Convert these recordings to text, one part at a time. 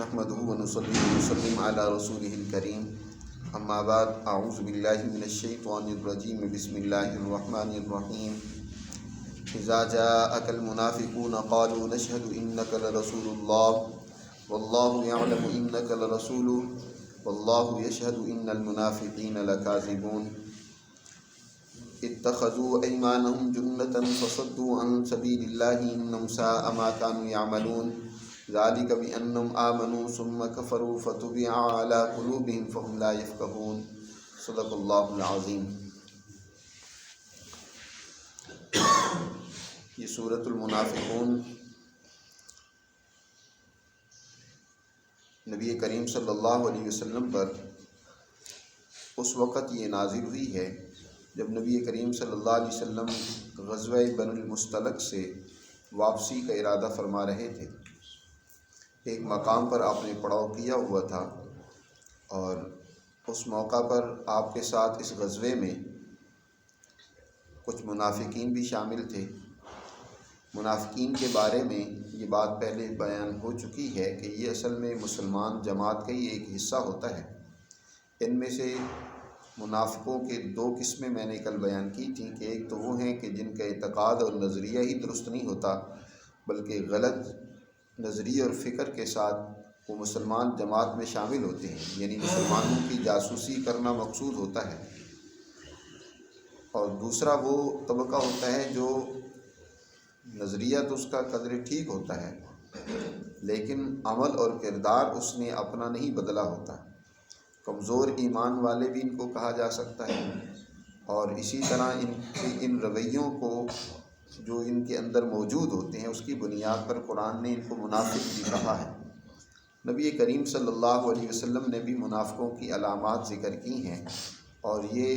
نحمده ونصلي ونسلم على رسوله الكريم اما بعد اعوذ باللہ من الشیطان الرجیم بسم اللہ الرحمن الرحیم اذا جاءك المنافقون قالوا نشهد انك لرسول الله والله يعلم انك لرسوله والله يشهد ان المنافقين لكاذبون اتخذوا ايمانهم جنة فصدوا عن سبيل الله انهم ساء ما كانوا يعملون ذلك بأنهم آمنوا ثم كفروا فتبع على قلوبهم فهم لا يفقهون صدق اللہ العظیم۔ یہ سورۃ المنافقون نبی کریم صلی اللہ علیہ وسلم پر اس وقت یہ نازل ہوئی ہے جب نبی کریم صلی اللہ علیہ وسلم غزوہ بنو المصطلق سے واپسی کا ارادہ فرما رہے تھے۔ ایک مقام پر آپ نے پڑاؤ کیا ہوا تھا اور اس موقع پر آپ کے ساتھ اس غزوے میں کچھ منافقین بھی شامل تھے۔ منافقین کے بارے میں یہ بات پہلے بیان ہو چکی ہے کہ یہ اصل میں مسلمان جماعت کا ہی ایک حصہ ہوتا ہے۔ ان میں سے منافقوں کے دو قسمیں میں نے کل بیان کی تھیں کہ ایک تو وہ ہیں کہ جن کا اعتقاد اور نظریہ ہی درست نہیں ہوتا بلکہ غلط نظریے اور فکر کے ساتھ وہ مسلمان جماعت میں شامل ہوتے ہیں، یعنی مسلمانوں کی جاسوسی کرنا مقصود ہوتا ہے۔ اور دوسرا وہ طبقہ ہوتا ہے جو نظریہ تو اس کا قدر ٹھیک ہوتا ہے لیکن عمل اور کردار اس نے اپنا نہیں بدلا ہوتا۔ کمزور ایمان والے بھی ان کو کہا جا سکتا ہے، اور اسی طرح ان رویوں کو جو ان کے اندر موجود ہوتے ہیں اس کی بنیاد پر قرآن نے ان کو منافق بھی کہا ہے۔ نبی کریم صلی اللہ علیہ وسلم نے بھی منافقوں کی علامات ذکر کی ہیں، اور یہ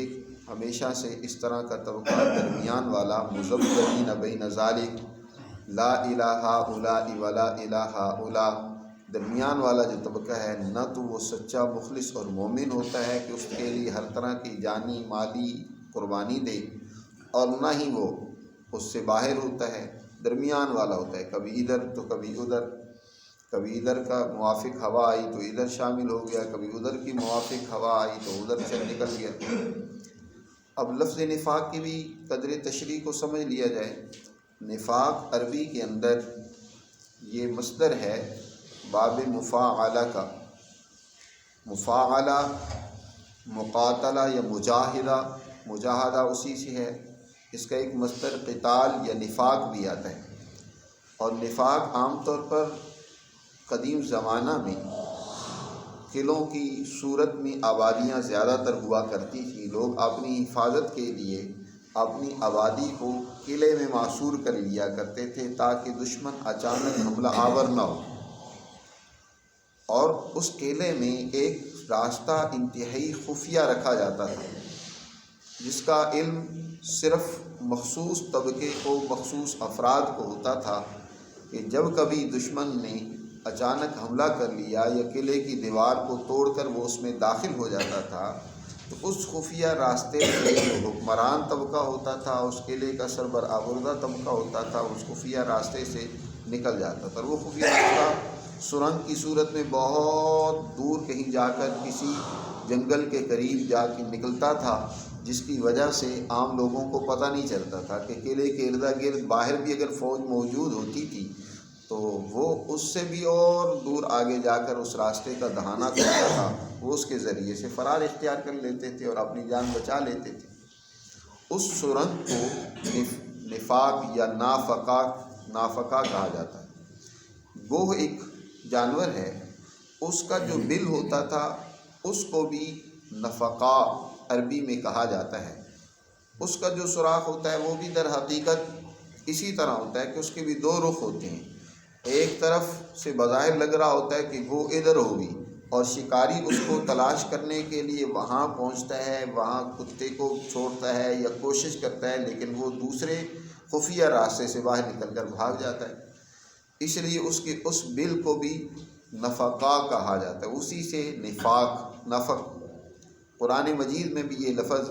ہمیشہ سے اس طرح کا طبقہ درمیان والا مذبذبین بین ذالک لا الہ ہؤلاء ولا الہ ہؤلاء، درمیان والا جو طبقہ ہے نہ تو وہ سچا مخلص اور مومن ہوتا ہے کہ اس کے لیے ہر طرح کی جانی مالی قربانی دے، اور نہ ہی وہ اس سے باہر ہوتا ہے، درمیان والا ہوتا ہے، کبھی ادھر تو کبھی ادھر، کبھی ادھر کا موافق ہوا آئی تو ادھر شامل ہو گیا، کبھی ادھر کی موافق ہوا آئی تو ادھر سے نکل گیا۔ اب لفظ نفاق کی بھی قدر تشریح کو سمجھ لیا جائے۔ نفاق عربی کے اندر یہ مصدر ہے باب مفاعلہ کا۔ مفاعلہ مقاتلہ یا مجاہدہ اسی سے ہے۔ اس کا ایک مصدر قتال یا نفاق بھی آتا ہے، اور نفاق عام طور پر قدیم زمانہ میں قلعوں کی صورت میں آبادیاں زیادہ تر ہوا کرتی تھیں۔ لوگ اپنی حفاظت کے لیے اپنی آبادی کو قلعے میں محصور کر لیا کرتے تھے تاکہ دشمن اچانک حملہ آور نہ ہو، اور اس قلعے میں ایک راستہ انتہائی خفیہ رکھا جاتا تھا جس کا علم صرف مخصوص طبقے کو، مخصوص افراد کو ہوتا تھا کہ جب کبھی دشمن نے اچانک حملہ کر لیا یا قلعے کی دیوار کو توڑ کر وہ اس میں داخل ہو جاتا تھا تو اس خفیہ راستے سے جو حکمران طبقہ ہوتا تھا، اس قلعے کا سربراہ طبقہ ہوتا تھا، اس خفیہ راستے سے نکل جاتا تھا۔ وہ خفیہ راستہ سرنگ کی صورت میں بہت دور کہیں جا کر کسی جنگل کے قریب جا کے نکلتا تھا، جس کی وجہ سے عام لوگوں کو پتہ نہیں چلتا تھا کہ قلعے کے ارد گرد باہر بھی اگر فوج موجود ہوتی تھی تو وہ اس سے بھی اور دور آگے جا کر اس راستے کا دہانہ کرتا تھا، وہ اس کے ذریعے سے فرار اختیار کر لیتے تھے اور اپنی جان بچا لیتے تھے۔ اس سرنگ کو نفاق یا نافقہ کہا جاتا ہے۔ گوہ ایک جانور ہے، اس کا جو بل ہوتا تھا اس کو بھی نفقہ عربی میں کہا جاتا ہے۔ اس کا جو سوراخ ہوتا ہے وہ بھی در حقیقت اسی طرح ہوتا ہے کہ اس کے بھی دو رخ ہوتے ہیں۔ ایک طرف سے بظاہر لگ رہا ہوتا ہے کہ وہ ادھر ہوگی، اور شکاری اس کو تلاش کرنے کے لیے وہاں پہنچتا ہے، وہاں کتے کو چھوڑتا ہے یا کوشش کرتا ہے، لیکن وہ دوسرے خفیہ راستے سے باہر نکل کر بھاگ جاتا ہے۔ اس لیے اس بل کو بھی نفقہ کہا جاتا ہے، اسی سے نفق۔ قرآن مجید میں بھی یہ لفظ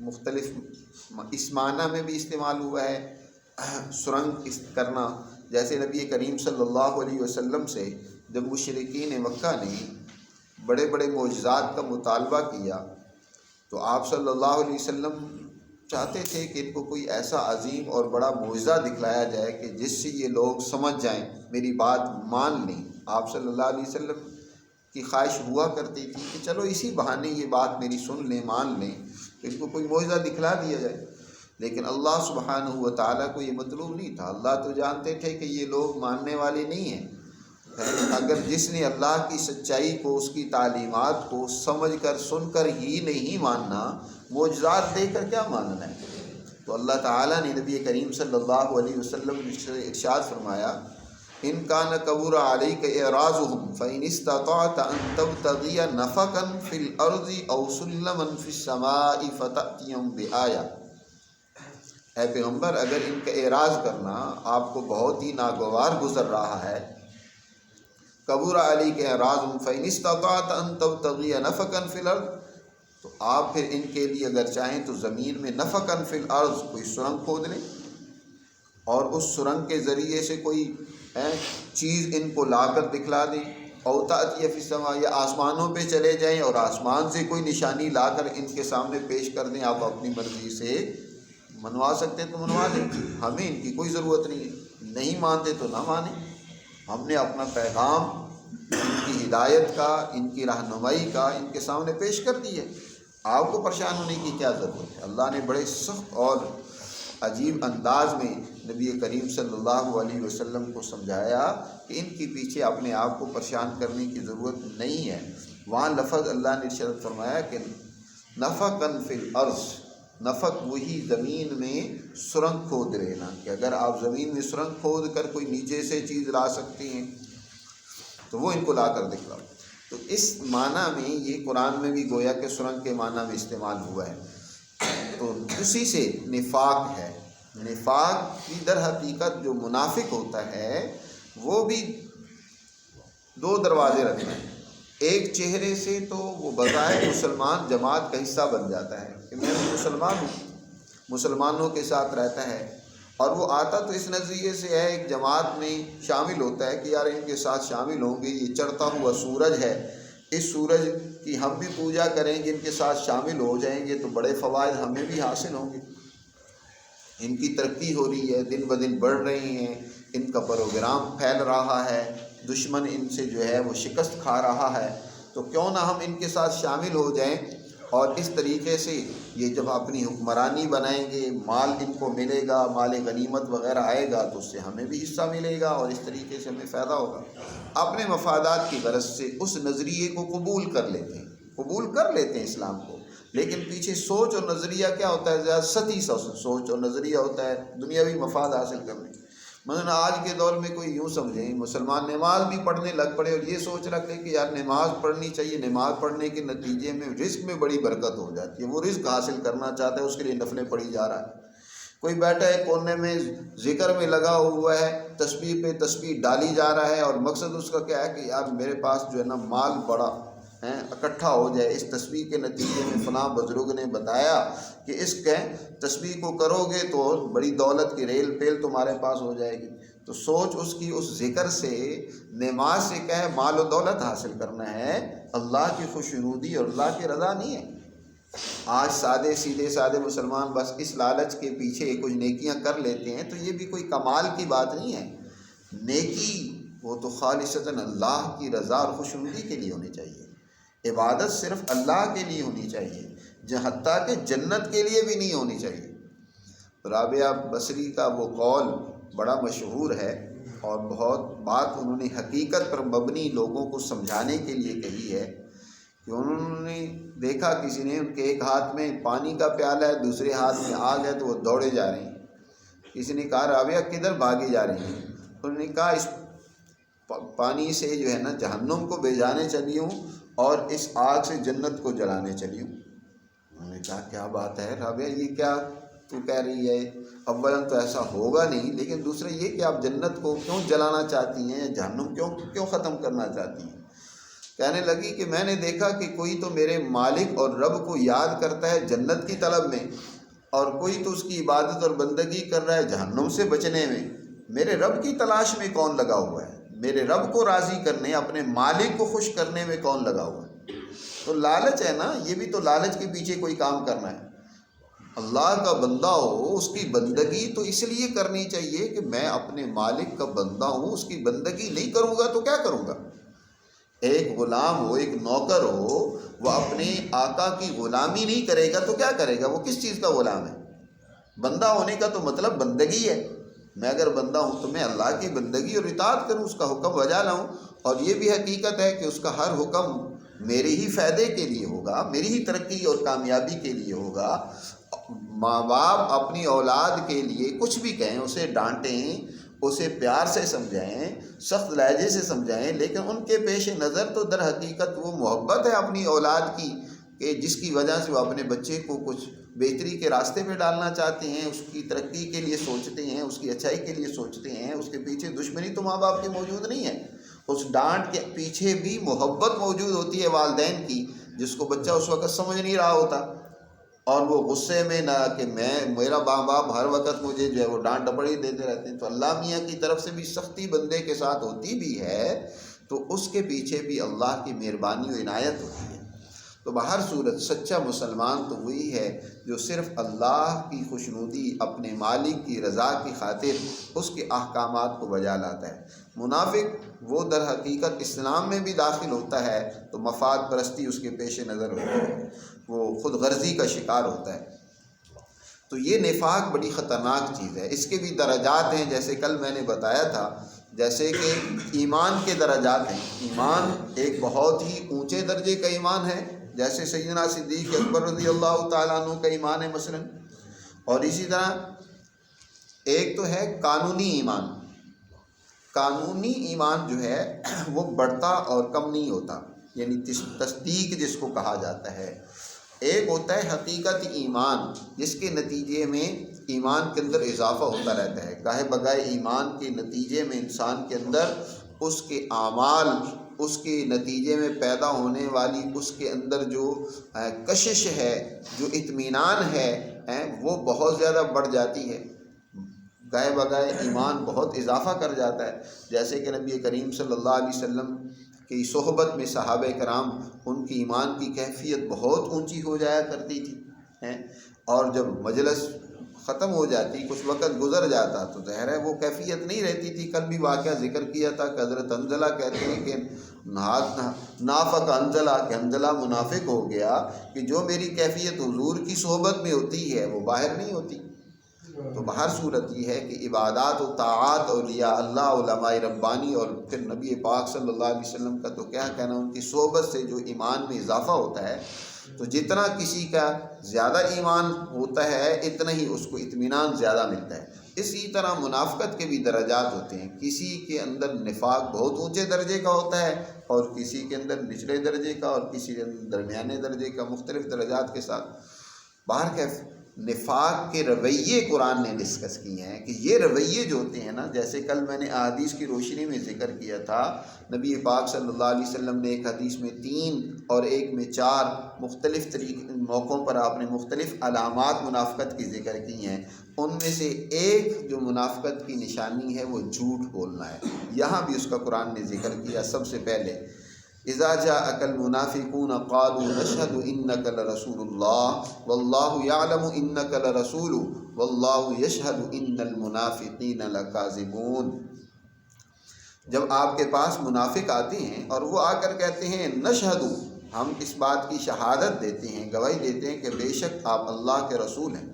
مختلف اس معنی میں بھی استعمال ہوا ہے، سرنگ کرنا، جیسے نبی کریم صلی اللہ علیہ وسلم سے جب مشرکین مکہ نے بڑے بڑے معجزات کا مطالبہ کیا تو آپ صلی اللہ علیہ وسلم چاہتے تھے کہ ان کو کوئی ایسا عظیم اور بڑا معجزہ دکھلایا جائے کہ جس سے یہ لوگ سمجھ جائیں، میری بات مان لیں۔ آپ صلی اللہ علیہ وسلم کی خواہش ہوا کرتی تھی کہ چلو اسی بہانے یہ بات میری سن لیں، مان لیں، تو ان کو کوئی معجزہ دکھلا دیا جائے۔ لیکن اللہ سبحانہ و تعالیٰ کو یہ مطلوب نہیں تھا۔ اللہ تو جانتے تھے کہ یہ لوگ ماننے والے نہیں ہیں۔ اگر جس نے اللہ کی سچائی کو، اس کی تعلیمات کو سمجھ کر سن کر ہی نہیں ماننا، معجزات دے کر کیا ماننا ہے؟ تو اللہ تعالیٰ نے نبی کریم صلی اللہ علیہ وسلم سے ارشاد فرمایا، ان کان کبر علیک اعراضهم فان استطعت ان تبتغی نفقا فی الارض او سلما فی السماء فتأتیہم بآیہ۔ اے پیغمبر، اگر ان کا اعراض کرنا آپ کو بہت ہی ناگوار گزر رہا ہے، کبر علیک اعراضهم فان استطعت ان تبتغی نفقا فی الارض، تو آپ پھر ان کے لیے اگر چاہیں تو زمین میں نفقا فی الارض کوئی سرنگ کھود لیں اور اس سرنگ کے ذریعے سے کوئی چیز ان کو لا کر دکھلا دیں، او تأتی فی السماء، یا آسمانوں پہ چلے جائیں اور آسمان سے کوئی نشانی لا کر ان کے سامنے پیش کر دیں، آپ اپنی مرضی سے منوا سکتے تو منوا لیں، ہمیں ان کی کوئی ضرورت نہیں ہے۔ نہیں مانتے تو نہ مانیں، ہم نے اپنا پیغام ان کی ہدایت کا، ان کی رہنمائی کا ان کے سامنے پیش کر دی ہے، آپ کو پریشان ہونے کی کیا ضرورت ہے؟ اللہ نے بڑے سخت اور عجیب انداز میں نبی کریم صلی اللہ علیہ وسلم کو سمجھایا کہ ان کے پیچھے اپنے آپ کو پریشان کرنے کی ضرورت نہیں ہے۔ وہاں لفظ اللہ نے ارشاد فرمایا کہ نفقا فی الارض، نفق وہی زمین میں سرنگ کھود لینا، کہ اگر آپ زمین میں سرنگ کھود کر کوئی نیچے سے چیز لا سکتے ہیں تو وہ ان کو لا کر دکھلاؤ۔ تو اس معنی میں یہ قرآن میں بھی گویا کہ سرنگ کے معنی میں استعمال ہوا ہے۔ تو اسی سے نفاق ہے۔ نفاق کی در حقیقت جو منافق ہوتا ہے وہ بھی دو دروازے رکھتا ہے۔ ایک چہرے سے تو وہ بظاہر مسلمان جماعت کا حصہ بن جاتا ہے کہ میں مسلمان ہوں، مسلمانوں کے ساتھ رہتا ہے، اور وہ آتا تو اس نظریے سے ہے، ایک جماعت میں شامل ہوتا ہے کہ یار ان کے ساتھ شامل ہوں گے، یہ چڑھتا ہوا سورج ہے، اس سورج کی ہم بھی پوجا کریں گے، ان کے ساتھ شامل ہو جائیں گے تو بڑے فوائد ہمیں بھی حاصل ہوں گے۔ ان کی ترقی ہو رہی ہے، دن بدن بڑھ رہی ہیں، ان کا پروگرام پھیل رہا ہے، دشمن ان سے جو ہے وہ شکست کھا رہا ہے، تو کیوں نہ ہم ان کے ساتھ شامل ہو جائیں، اور اس طریقے سے یہ جب اپنی حکمرانی بنائیں گے، مال ان کو ملے گا، مال غنیمت وغیرہ آئے گا تو اس سے ہمیں بھی حصہ ملے گا اور اس طریقے سے ہمیں فائدہ ہوگا۔ اپنے مفادات کی غرض سے اس نظریے کو قبول کر لیتے ہیں اسلام کو، لیکن پیچھے سوچ اور نظریہ کیا ہوتا ہے؟ زیادہ سطحی سوچ اور نظریہ ہوتا ہے دنیاوی مفاد حاصل کرنے۔ مثلا آج کے دور میں کوئی یوں سمجھیں، مسلمان نماز بھی پڑھنے لگ پڑے اور یہ سوچ رکھ لے کہ یار نماز پڑھنی چاہیے، نماز پڑھنے کے نتیجے میں رزق میں بڑی برکت ہو جاتی ہے، وہ رزق حاصل کرنا چاہتا ہے، اس کے لیے نفلیں پڑھی جا رہا ہے۔ کوئی بیٹھا ہے کونے میں ذکر میں لگا ہوا ہے، تسبیح پہ تسبیح ڈالی جا رہا ہے، اور مقصد اس کا کیا ہے کہ یار میرے پاس جو ہے نا مال بڑا اکٹھا ہو جائے، اس تسبیح کے نتیجے میں فلاں بزرگ نے بتایا کہ اس کے تسبیح کو کرو گے تو بڑی دولت کی ریل پیل تمہارے پاس ہو جائے گی۔ تو سوچ اس کی اس ذکر سے، نماز سے کیا ہے؟ مال و دولت حاصل کرنا ہے، اللہ کی خوشنودی اور اللہ کی رضا نہیں ہے۔ آج سادے مسلمان بس اس لالچ کے پیچھے کچھ نیکیاں کر لیتے ہیں، تو یہ بھی کوئی کمال کی بات نہیں ہے۔ نیکی وہ تو خالصتاً اللہ کی رضا اور خوشنودی کے لیے ہونی چاہیے، عبادت صرف اللہ کے لیے ہونی چاہیے، حتیٰ کہ جنت کے لیے بھی نہیں ہونی چاہیے۔ رابعہ بصری کا وہ قول بڑا مشہور ہے، اور بہت بات انہوں نے حقیقت پر مبنی لوگوں کو سمجھانے کے لیے کہی ہے، کہ انہوں نے دیکھا کسی نے ان کے ایک ہاتھ میں پانی کا پیالہ ہے، دوسرے ہاتھ میں آگ ہے، تو وہ دوڑے جا رہے ہیں۔ کسی نے کہا رابعہ کدھر بھاگی جا رہی ہیں؟ انہوں نے کہا اس پانی سے جو ہے نا جہنم کو بھجانے چلی ہوں اور اس آگ سے جنت کو جلانے چلی ہوں۔ انہوں نے کہا کیا بات ہے رابعہ، یہ کیا تو کہہ رہی ہے؟ اولا تو ایسا ہوگا نہیں، لیکن دوسرا یہ کہ آپ جنت کو کیوں جلانا چاہتی ہیں، جہنم کیوں ختم کرنا چاہتی ہیں؟ کہنے لگی کہ میں نے دیکھا کہ کوئی تو میرے مالک اور رب کو یاد کرتا ہے جنت کی طلب میں، اور کوئی تو اس کی عبادت اور بندگی کر رہا ہے جہنم سے بچنے میں۔ میرے رب کی تلاش میں کون لگا ہوا ہے، میرے رب کو راضی کرنے، اپنے مالک کو خوش کرنے میں کون لگا ہوا ہے؟ تو لالچ ہے نا، یہ بھی تو لالچ کے پیچھے کوئی کام کرنا ہے۔ اللہ کا بندہ ہو، اس کی بندگی تو اس لیے کرنی چاہیے کہ میں اپنے مالک کا بندہ ہوں، اس کی بندگی نہیں کروں گا تو کیا کروں گا؟ ایک غلام ہو، ایک نوکر ہو، وہ اپنے آقا کی غلامی نہیں کرے گا تو کیا کرے گا؟ وہ کس چیز کا غلام ہے؟ بندہ ہونے کا تو مطلب بندگی ہے۔ میں اگر بندہ ہوں تو میں اللہ کی بندگی اور اطاعت کروں، اس کا حکم بجا لاؤں، اور یہ بھی حقیقت ہے کہ اس کا ہر حکم میرے ہی فائدے کے لیے ہوگا، میری ہی ترقی اور کامیابی کے لیے ہوگا۔ ماں باپ اپنی اولاد کے لیے کچھ بھی کہیں، اسے ڈانٹیں، اسے پیار سے سمجھائیں، سخت لہجے سے سمجھائیں، لیکن ان کے پیش نظر تو در حقیقت وہ محبت ہے اپنی اولاد کی، کہ جس کی وجہ سے وہ اپنے بچے کو کچھ بہتری کے راستے پہ ڈالنا چاہتے ہیں، اس کی ترقی کے لیے سوچتے ہیں، اس کی اچھائی کے لیے سوچتے ہیں۔ اس کے پیچھے دشمنی تو ماں باپ کی موجود نہیں ہے، اس ڈانٹ کے پیچھے بھی محبت موجود ہوتی ہے والدین کی، جس کو بچہ اس وقت سمجھ نہیں رہا ہوتا، اور وہ غصے میں نہ کہ میرا ماں باپ ہر وقت مجھے جو ہے وہ ڈانٹ ڈپڑی دیتے رہتے ہیں۔ تو اللہ میاں کی طرف سے بھی سختی بندے کے ساتھ ہوتی بھی ہے، تو اس کے پیچھے بھی اللہ کی مہربانی و عنایت ہوتی ہے۔ تو بہر صورت سچا مسلمان تو وہی ہے جو صرف اللہ کی خوشنودی، اپنے مالک کی رضا کی خاطر اس کے احکامات کو بجا لاتا ہے۔ منافق وہ در حقیقت اسلام میں بھی داخل ہوتا ہے تو مفاد پرستی اس کے پیش نظر ہوتی ہے، وہ خود غرضی کا شکار ہوتا ہے۔ تو یہ نفاق بڑی خطرناک چیز ہے۔ اس کے بھی درجات ہیں، جیسے کل میں نے بتایا تھا، جیسے کہ ایمان کے درجات ہیں۔ ایمان ایک بہت ہی اونچے درجے کا ایمان ہے، جیسے سیدنا صدیق اکبر رضی اللہ تعالیٰ عنہ کا ایمان ہے مثلا، اور اسی طرح ایک تو ہے قانونی ایمان۔ قانونی ایمان جو ہے وہ بڑھتا اور کم نہیں ہوتا، یعنی تصدیق جس کو کہا جاتا ہے۔ ایک ہوتا ہے حقیقت ایمان، جس کے نتیجے میں ایمان کے اندر اضافہ ہوتا رہتا ہے۔ گاہے بگاہے ایمان کے نتیجے میں انسان کے اندر اس کے اعمال، اس کے نتیجے میں پیدا ہونے والی اس کے اندر جو کشش ہے، جو اطمینان ہے، وہ بہت زیادہ بڑھ جاتی ہے۔ گاہے بگاہے ایمان بہت اضافہ کر جاتا ہے، جیسے کہ نبی کریم صلی اللہ علیہ وسلم کی صحبت میں صحابہ کرام، ان کی ایمان کی کیفیت بہت اونچی ہو جایا کرتی تھی، اور جب مجلس ختم ہو جاتی، کچھ وقت گزر جاتا، تو ظاہر ہے وہ کیفیت نہیں رہتی تھی۔ کل بھی واقعہ ذکر کیا تھا کہ حضرت حنظلہ کہتے ہیں کہ نافق حنظلہ، کہ حنظلہ منافق ہو گیا کہ جو میری کیفیت حضور کی صحبت میں ہوتی ہے وہ باہر نہیں ہوتی۔ تو بہر صورت یہ ہے کہ عبادات و طاعات، اولیاء اللہ، علماء ربانی، اور پھر نبی پاک صلی اللہ علیہ وسلم کا تو کیا کہنا، ان کی صحبت سے جو ایمان میں اضافہ ہوتا ہے، تو جتنا کسی کا زیادہ ایمان ہوتا ہے اتنا ہی اس کو اطمینان زیادہ ملتا ہے۔ اسی طرح منافقت کے بھی درجات ہوتے ہیں، کسی کے اندر نفاق بہت اونچے درجے کا ہوتا ہے، اور کسی کے اندر نچلے درجے کا، اور کسی کے اندر درمیانے درجے کا، مختلف درجات کے ساتھ۔ بہرکیف نفاق کے رویے قرآن نے ڈسکس کیے ہیں کہ یہ رویے جو ہوتے ہیں نا، جیسے کل میں نے احادیث کی روشنی میں ذکر کیا تھا، نبی پاک صلی اللہ علیہ وسلم نے ایک حدیث میں 3 اور ایک میں 4 مختلف موقعوں پر آپ نے مختلف علامات منافقت کی ذکر کی ہیں۔ ان میں سے ایک جو منافقت کی نشانی ہے وہ جھوٹ بولنا ہے۔ یہاں بھی اس کا قرآن نے ذکر کیا سب سے پہلے، اذا جاءك المنافقون قالوا نشهد انك لرسول الله والله يعلم انك لرسول والله يشهد ان المنافقين لكاذبون۔ جب آپ کے پاس منافق آتے ہیں اور وہ آ کر کہتے ہیں نشہد، ہم اس بات کی شہادت دیتے ہیں، گواہی دیتے ہیں کہ بے شک آپ اللہ کے رسول ہیں۔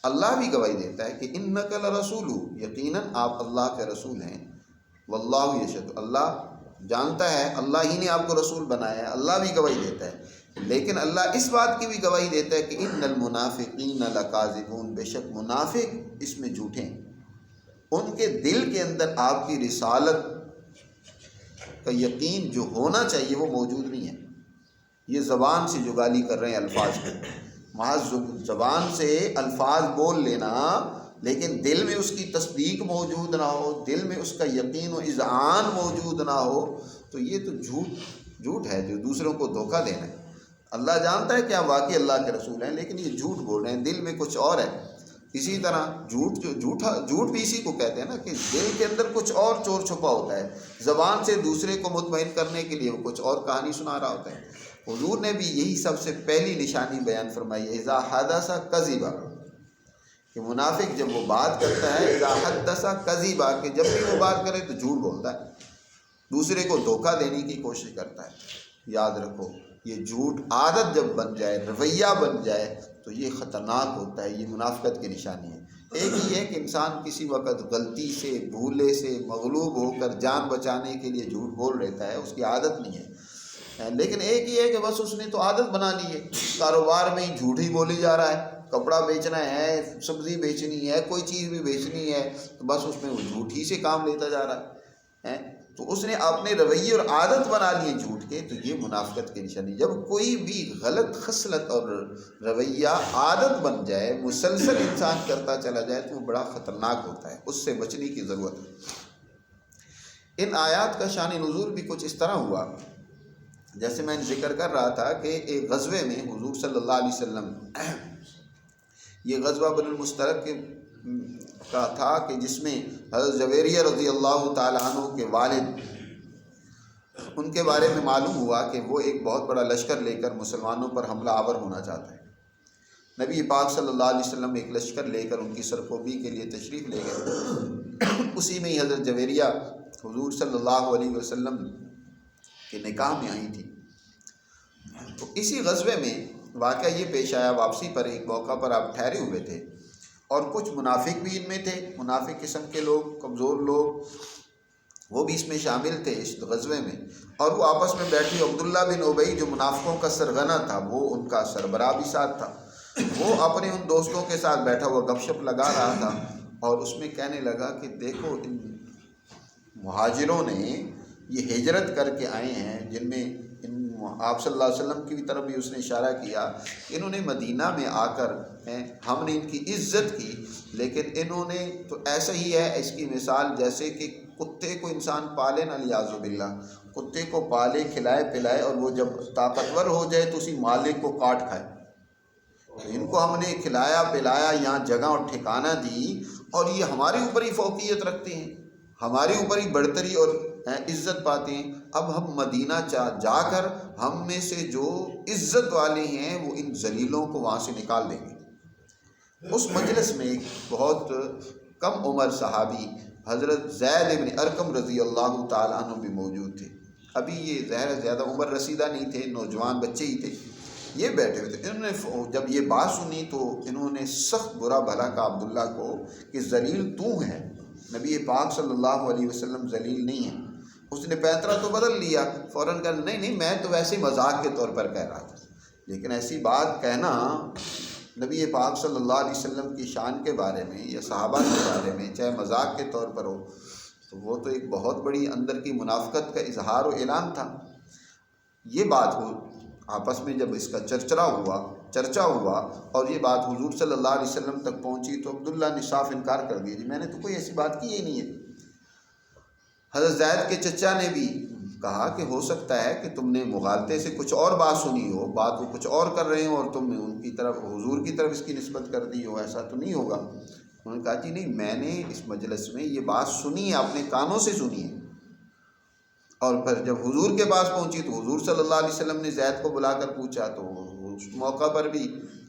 اللہ بھی گواہی دیتا ہے کہ انک لرسول، یقیناً آپ اللہ کے رسول ہیں۔ واللہ یشہد، اللہ جانتا ہے، اللہ ہی نے آپ کو رسول بنایا ہے، اللہ بھی گواہی دیتا ہے۔ لیکن اللہ اس بات کی بھی گواہی دیتا ہے کہ ان المنافقین لکاذبون، بے شک منافق اس میں جھوٹے ہیں، ان کے دل کے اندر آپ کی رسالت کا یقین جو ہونا چاہیے وہ موجود نہیں ہے۔ یہ زبان سے جو گالی کر رہے ہیں الفاظ کو، محض زبان سے الفاظ بول لینا، لیکن دل میں اس کی تصدیق موجود نہ ہو، دل میں اس کا یقین و اذعان موجود نہ ہو، تو یہ تو جھوٹ ہے، جو دوسروں کو دھوکہ دینا ہے۔ اللہ جانتا ہے کہ آپ واقعی اللہ کے رسول ہیں، لیکن یہ جھوٹ بول رہے ہیں، دل میں کچھ اور ہے۔ اسی طرح جھوٹ بھی اسی کو کہتے ہیں نا کہ دل کے اندر کچھ اور چور چھپا ہوتا ہے، زبان سے دوسرے کو مطمئن کرنے کے لیے وہ کچھ اور کہانی سنا رہا ہوتا ہے۔ حضور نے بھی یہی سب سے پہلی نشانی بیان فرمائی ہے، اذا حدث کذبا، کہ منافق جب وہ بات کرتا ہے، اذا حدث کذبا، کہ جب بھی وہ بات کرے تو جھوٹ بولتا ہے، دوسرے کو دھوکہ دینے کی کوشش کرتا ہے۔ یاد رکھو یہ جھوٹ عادت جب بن جائے، رویہ بن جائے تو یہ خطرناک ہوتا ہے، یہ منافقت کی نشانی ہے۔ ایک ہی ہے کہ انسان کسی وقت غلطی سے، بھولے سے مغلوب ہو کر جان بچانے کے لیے جھوٹ بول رہتا ہے، اس کی عادت نہیں ہے، لیکن ایک ہی ہے کہ بس اس نے تو عادت بنا لی ہے، کاروبار میں ہی جھوٹ ہی بولی جا رہا ہے، کپڑا بیچنا ہے، سبزی بیچنی ہے، کوئی چیز بھی بیچنی ہے تو بس اس میں وہ جھوٹ ہی سے کام لیتا جا رہا ہے، تو اس نے اپنے رویے اور عادت بنا لیے جھوٹ کے، تو یہ منافقت کی نشانی۔ جب کوئی بھی غلط خصلت اور رویہ عادت بن جائے، مسلسل انسان کرتا چلا جائے تو وہ بڑا خطرناک ہوتا ہے، اس سے بچنے کی ضرورت ہے۔ ان آیات کا شان نزول بھی کچھ اس طرح ہوا، جیسے میں ذکر کر رہا تھا کہ ایک غزوے میں حضور صلی اللہ علیہ وسلم، یہ غزوہ بن المستلق کا تھا کہ جس میں حضرت جویریہ رضی اللہ تعالیٰ عنہ کے والد، ان کے بارے میں معلوم ہوا کہ وہ ایک بہت بڑا لشکر لے کر مسلمانوں پر حملہ آور ہونا چاہتا ہے۔ نبی پاک صلی اللہ علیہ وسلم ایک لشکر لے کر ان کی سرکوبی کے لیے تشریف لے گئے۔ اسی میں ہی حضرت جویریہ حضور صلی اللہ علیہ وسلم کے نکاح میں آئی تھی۔ تو اسی غزوے میں واقعہ یہ پیش آیا، واپسی پر ایک موقع پر آپ ٹھہرے ہوئے تھے اور کچھ منافق بھی ان میں تھے، منافق قسم کے لوگ، کمزور لوگ، وہ بھی اس میں شامل تھے اس غزوے میں، اور وہ آپس میں بیٹھے، عبداللہ بن ابی جو منافقوں کا سرغنہ تھا، وہ ان کا سربراہ بھی ساتھ تھا، وہ اپنے ان دوستوں کے ساتھ بیٹھا ہوا گپ شپ لگا رہا تھا، اور اس میں کہنے لگا کہ دیکھو ان مہاجروں نے یہ ہجرت کر کے آئے ہیں، جن میں آپ صلی اللہ علیہ وسلم کی طرف بھی اس نے اشارہ کیا کہ انہوں نے مدینہ میں آ کر ہم نے ان کی عزت کی، لیکن انہوں نے تو ایسا ہی ہے، اس کی مثال جیسے کہ کتے کو انسان پالے نا، لیاذ باللہ، کتے کو پالے، کھلائے پلائے، اور وہ جب طاقتور ہو جائے تو اسی مالک کو کاٹ کھائے۔ تو ان کو ہم نے کھلایا پلایا، یہاں جگہ اور ٹھکانہ دی، اور یہ ہمارے اوپر ہی فوقیت رکھتے ہیں، ہمارے اوپر ہی بڑھتری اور عزت پاتے ہیں۔ اب ہم مدینہ جا کر ہم میں سے جو عزت والے ہیں وہ ان ذلیلوں کو وہاں سے نکال دیں گے۔ اس مجلس میں ایک بہت کم عمر صحابی حضرت زید بن ارقم رضی اللہ تعالیٰ عنہ بھی موجود تھے۔ ابھی یہ زیادہ عمر رسیدہ نہیں تھے، نوجوان بچے ہی تھے، یہ بیٹھے ہوئے تھے۔ انہوں نے جب یہ بات سنی تو انہوں نے سخت برا بھلا کہا عبداللہ کو کہ ذلیل تو ہے، نبی پاک صلی اللہ علیہ وسلم ذلیل نہیں ہے۔ اس نے پینترا تو بدل لیا، فوراً کہا نہیں میں تو ویسے ہی مذاق کے طور پر کہہ رہا تھا، لیکن ایسی بات کہنا نبی پاک صلی اللہ علیہ وسلم کی شان کے بارے میں یا صحابہ کے بارے میں، چاہے مذاق کے طور پر ہو، تو وہ تو ایک بہت بڑی اندر کی منافقت کا اظہار و اعلان تھا۔ یہ بات ہو آپس میں جب اس کا چرچا ہوا اور یہ بات حضور صلی اللہ علیہ وسلم تک پہنچی تو عبداللہ نے صاف انکار کر دیا، جی میں نے تو کوئی ایسی بات کی ہی نہیں ہے۔ حضرت زید کے چچا نے بھی کہا کہ ہو سکتا ہے کہ تم نے مغالطے سے کچھ اور بات سنی ہو، بات وہ کچھ اور کر رہے ہوں اور تم نے ان کی طرف، حضور کی طرف اس کی نسبت کر دی ہو، ایسا تو نہیں ہوگا۔ انہوں نے کہا جی نہیں، میں نے اس مجلس میں یہ بات سنی ہے، اپنے کانوں سے سنی ہے، اور پھر جب حضور کے پاس پہنچی تو حضور صلی اللہ علیہ وسلم نے زید کو بلا کر پوچھا تو اس موقع پر بھی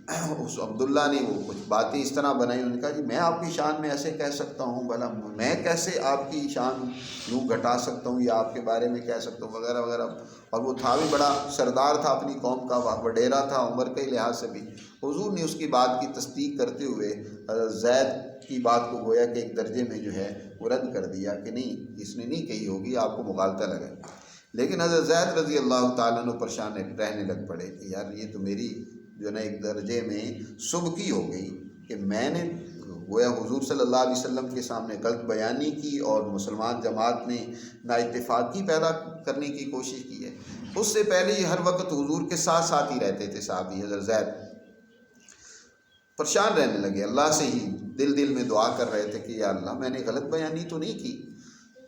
اس عبداللہ نے وہ کچھ باتیں اس طرح بنائی، انہوں نے کہا جی میں آپ کی شان میں ایسے کہہ سکتا ہوں، بھلا میں کیسے آپ کی شان یوں گھٹا سکتا ہوں یا آپ کے بارے میں کہہ سکتا ہوں، وغیرہ وغیرہ۔ اور وہ تھا بھی بڑا سردار تھا، اپنی قوم کا وڈیرا تھا عمر کے لحاظ سے بھی۔ حضور نے اس کی بات کی تصدیق کرتے ہوئے زید کی بات کو گویا کہ ایک درجے میں جو ہے وہ رد کر دیا کہ نہیں اس نے نہیں کہی ہوگی، آپ کو مغالطہ لگا۔ لیکن حضرت زید رضی اللہ تعالیٰ عنہ پریشان رہنے لگ پڑے کہ یار یہ تو میری جو نا ایک درجے میں سبکی ہو گئی کہ میں نے گویا حضور صلی اللہ علیہ وسلم کے سامنے غلط بیانی کی اور مسلمان جماعت نے نا اتفاقی پیدا کرنے کی کوشش کی ہے۔ اس سے پہلے ہی ہر وقت حضور کے ساتھ ساتھ ہی رہتے تھے صحابی حضرت زید، پریشان رہنے لگے، اللہ سے ہی دل میں دعا کر رہے تھے کہ یا اللہ میں نے غلط بیانی تو نہیں کی۔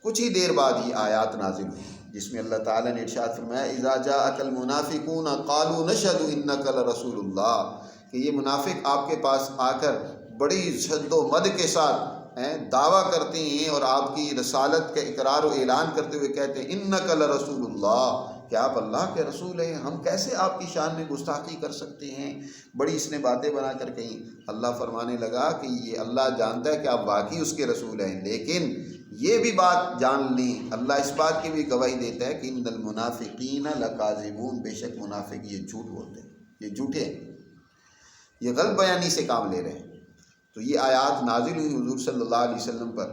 کچھ ہی دیر بعد ہی آیات نازل ہوئی جس میں اللہ تعالیٰ نے ارشاد فرمایا اذا جاءک المنافقون قالوا نشهد انک لرسول اللہ، کہ یہ منافق آپ کے پاس آ کر بڑی جد و مد کے ساتھ دعویٰ کرتے ہیں اور آپ کی رسالت کا اقرار و اعلان کرتے ہوئے کہتے ہیں انک لرسول اللہ، کہ آپ اللہ کے رسول ہیں، ہم کیسے آپ کی شان میں گستاخی کر سکتے ہیں۔ بڑی اس نے باتیں بنا کر کہیں۔ اللہ فرمانے لگا کہ یہ اللہ جانتا ہے کہ آپ واقعی اس کے رسول ہیں، لیکن یہ بھی بات جان لیں، اللہ اس بات کی بھی گواہی دیتا ہے کہ ان المنافقین لکاذبون، بے شک منافق یہ جھوٹ بولتے ہیں، یہ جھوٹے ہیں، یہ غلط بیانی سے کام لے رہے ہیں۔ تو یہ آیات نازل ہوئی حضور صلی اللہ علیہ وسلم پر۔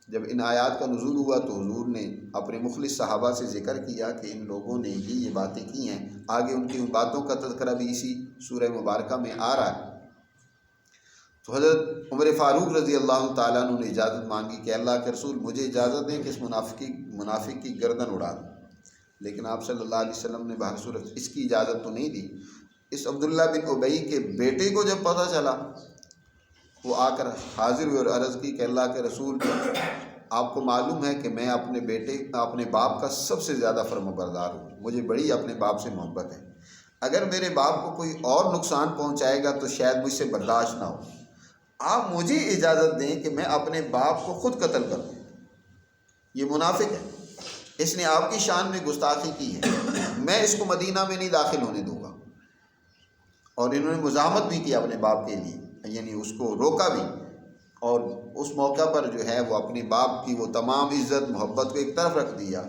جب ان آیات کا نزول ہوا تو حضور نے اپنے مخلص صحابہ سے ذکر کیا کہ ان لوگوں نے یہ باتیں کی ہیں۔ آگے ان کی ان باتوں کا تذکرہ بھی اسی سورہ مبارکہ میں آ رہا ہے۔ تو حضرت عمر فاروق رضی اللہ تعالیٰ عنہ نے اجازت مانگی کہ اللہ کے رسول مجھے اجازت دیں کہ اس منافق کی گردن اڑا دوں، لیکن آپ صلی اللہ علیہ وسلم نے بہر صورت اس کی اجازت تو نہیں دی۔ اس عبداللہ بن ابی کے بیٹے کو جب پتہ چلا، وہ آ کر حاضر ہوئے اور عرض کی کہ اللہ کے رسول، آپ کو معلوم ہے کہ میں اپنے باپ کا سب سے زیادہ فرمانبردار ہوں، مجھے بڑی اپنے باپ سے محبت ہے، اگر میرے باپ کو کوئی اور نقصان پہنچائے گا تو شاید مجھ سے برداشت نہ ہو، آپ مجھے اجازت دیں کہ میں اپنے باپ کو خود قتل کر دوں۔ یہ منافق ہے، اس نے آپ کی شان میں گستاخی کی ہے، میں اس کو مدینہ میں نہیں داخل ہونے دوں گا۔ اور انہوں نے مزاحمت بھی کی اپنے باپ کے لیے، یعنی اس کو روکا بھی، اور اس موقع پر جو ہے وہ اپنے باپ کی وہ تمام عزت محبت کو ایک طرف رکھ دیا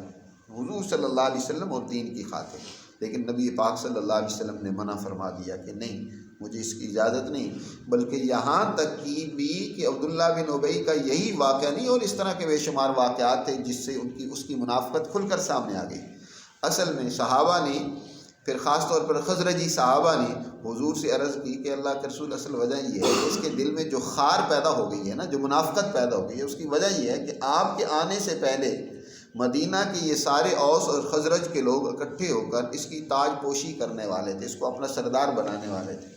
حضور صلی اللہ علیہ وسلم اور دین کی خاطر۔ لیکن نبی پاک صلی اللہ علیہ وسلم نے منع فرما دیا کہ نہیں، مجھے اس کی اجازت نہیں، بلکہ یہاں تک کی بھی کہ عبداللہ بن ابی کا یہی واقعہ نہیں اور اس طرح کے بے شمار واقعات تھے جس سے اس کی منافقت کھل کر سامنے آ گئی۔ اصل میں صحابہ نے، پھر خاص طور پر خزرجی صحابہ نے حضور سے عرض کی کہ اللہ کے رسول اصل وجہ یہ ہے کہ اس کے دل میں جو خار پیدا ہو گئی ہے نا، جو منافقت پیدا ہو گئی ہے، اس کی وجہ یہ ہے کہ آپ کے آنے سے پہلے مدینہ کے یہ سارے اوس اور خزرج کے لوگ اکٹھے ہو کر اس کی تاج پوشی کرنے والے تھے، اس کو اپنا سردار بنانے والے تھے۔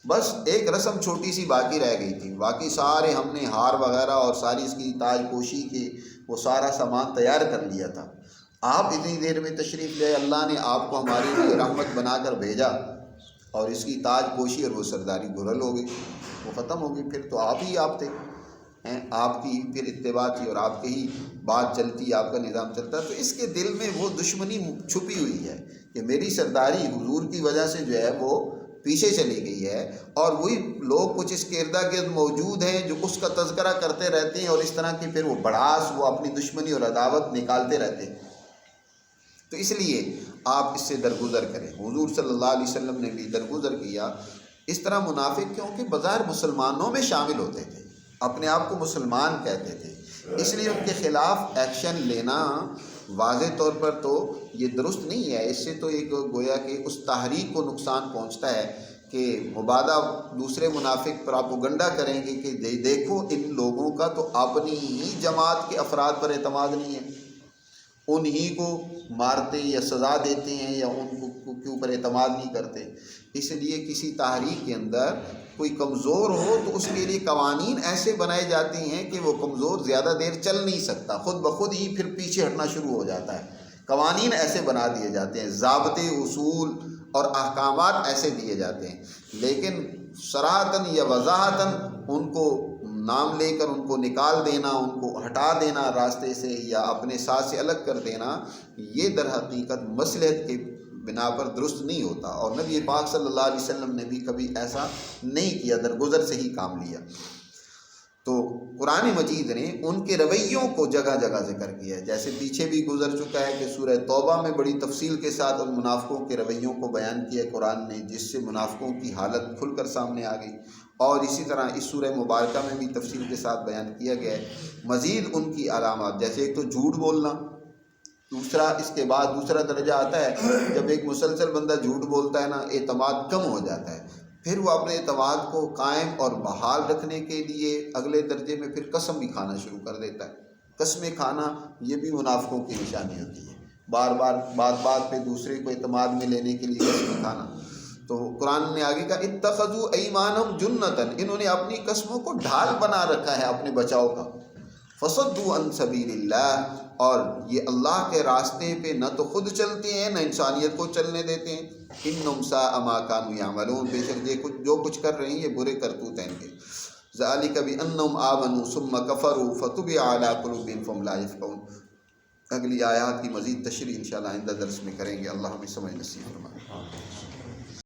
بس ایک رسم چھوٹی سی باقی رہ گئی تھی، باقی سارے ہم نے ہار وغیرہ اور ساری اس کی تاج پوشی کے وہ سارا سامان تیار کر لیا تھا۔ آپ اتنی دیر میں تشریف لے، اللہ نے آپ کو ہمارے لیے رحمت بنا کر بھیجا اور اس کی تاج پوشی اور وہ سرداری گھرل ہو گئی، وہ ختم ہو گئی۔ پھر تو آپ تھے، آپ کی پھر اتباع تھی اور آپ کی ہی بات چلتی، آپ کا نظام چلتا۔ تو اس کے دل میں وہ دشمنی چھپی ہوئی ہے کہ میری سرداری حضور کی وجہ سے جو ہے وہ پیچھے چلی گئی ہے، اور وہی لوگ کچھ اس کے اردا گرد موجود ہیں جو اس کا تذکرہ کرتے رہتے ہیں، اور اس طرح کی پھر وہ بڑاس، وہ اپنی دشمنی اور عداوت نکالتے رہتے ہیں۔ تو اس لیے آپ اس سے درگزر کریں۔ حضور صلی اللہ علیہ وسلم نے بھی درگزر کیا۔ اس طرح منافق کیونکہ بظاہر مسلمانوں میں شامل ہوتے تھے، اپنے آپ کو مسلمان کہتے تھے، اس لیے ان کے خلاف ایکشن لینا واضح طور پر تو یہ درست نہیں ہے۔ اس سے تو ایک گویا کہ اس تحریک کو نقصان پہنچتا ہے کہ مبادہ دوسرے منافق پراپوگنڈا کریں گے کہ دیکھو ان لوگوں کا تو اپنی ہی جماعت کے افراد پر اعتماد نہیں ہے، انہی کو مارتے یا سزا دیتے ہیں یا ان کے اوپر اعتماد نہیں کرتے۔ اس لیے کسی تحریک کے اندر کوئی کمزور ہو تو اس کے لیے قوانین ایسے بنائے جاتے ہیں کہ وہ کمزور زیادہ دیر چل نہیں سکتا، خود بخود ہی پھر پیچھے ہٹنا شروع ہو جاتا ہے۔ قوانین ایسے بنا دیے جاتے ہیں، ضابطے، اصول اور احکامات ایسے دیے جاتے ہیں، لیکن صراحتاً یا وضاحتاً ان کو نام لے کر ان کو نکال دینا، ان کو ہٹا دینا راستے سے یا اپنے ساتھ سے الگ کر دینا، یہ در حقیقت مصلحت کے بنا پر درست نہیں ہوتا، اور نبی پاک صلی اللہ علیہ وسلم نے بھی کبھی ایسا نہیں کیا، درگزر سے ہی کام لیا۔ تو قرآن مجید نے ان کے رویوں کو جگہ جگہ ذکر کیا ہے، جیسے پیچھے بھی گزر چکا ہے کہ سورہ توبہ میں بڑی تفصیل کے ساتھ ان منافقوں کے رویوں کو بیان کیا ہے قرآن نے، جس سے منافقوں کی حالت کھل کر سامنے آ گئی، اور اسی طرح اس سورہ مبارکہ میں بھی تفصیل کے ساتھ بیان کیا گیا ہے مزید ان کی علامات، جیسے ایک تو جھوٹ بولنا، دوسرا اس کے بعد دوسرا درجہ آتا ہے جب ایک مسلسل بندہ جھوٹ بولتا ہے نا، اعتماد کم ہو جاتا ہے، پھر وہ اپنے اعتماد کو قائم اور بحال رکھنے کے لیے اگلے درجے میں پھر قسم بھی کھانا شروع کر دیتا ہے۔ قسمیں کھانا یہ بھی منافقوں کی نشانی ہوتی ہے، بار بار بات پہ دوسرے کو اعتماد میں لینے کے لیے قسمیں کھانا۔ تو قرآن نے آگے کہا اتخذوا ایمانہم جنۃ، انہوں نے اپنی قسموں کو ڈھال بنا رکھا ہے اپنے بچاؤ کا، فصدوا عن سبیل اللہ، اور یہ اللہ کے راستے پہ نہ تو خود چلتے ہیں نہ انسانیت کو چلنے دیتے ہیں، انہم ساء ما کانوا یعملون، بے شک جو کچھ کر رہے ہیں یہ برے کرتوت ہیں ان کے۔ ذالک بانہم آمنوا ثم کفروا فطبع علی قلوبہم فہم لا یفقہون۔ اگلی آیات کی مزید تشریح انشاءاللہ آئندہ درس میں کریں گے۔ اللہ ہمیں سمجھ نصیب فرمائے۔